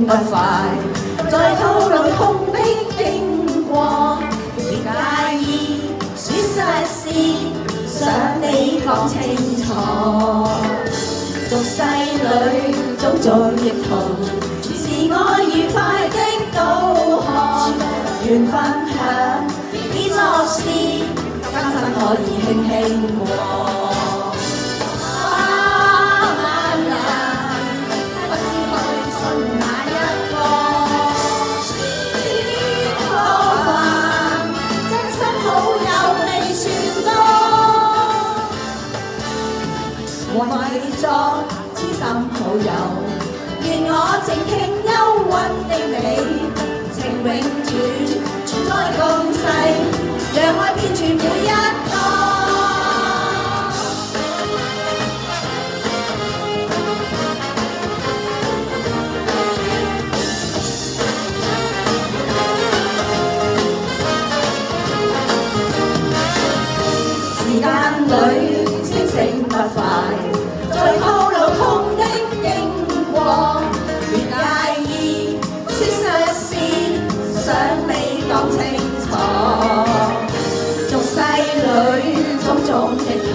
不快，在討論痛的經過，別介意說實事，想你講清楚。俗世裏種種亦同，是愛愉快的導航，願分享別作事，今生可以輕輕過。為你作知心好友，願我靜聽憂鬱的你，情永遠存在共世，讓愛遍傳每一個。時間裏星星不快，在透露痛的經過，別介意說實事，想你講清楚。俗世裏種種的痛，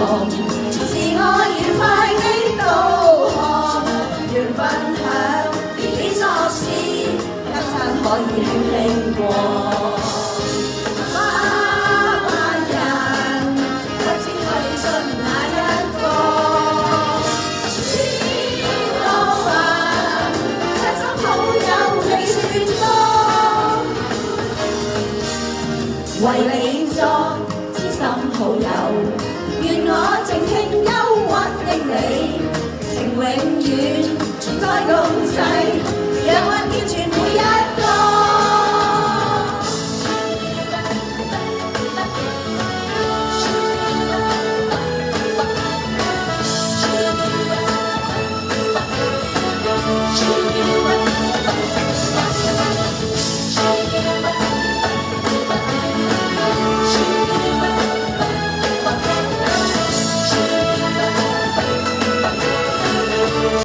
是愛愉快的導航，願分享別作事，今生可以輕輕過。為你作知心好友，願我靜聽憂鬱的你，情永遠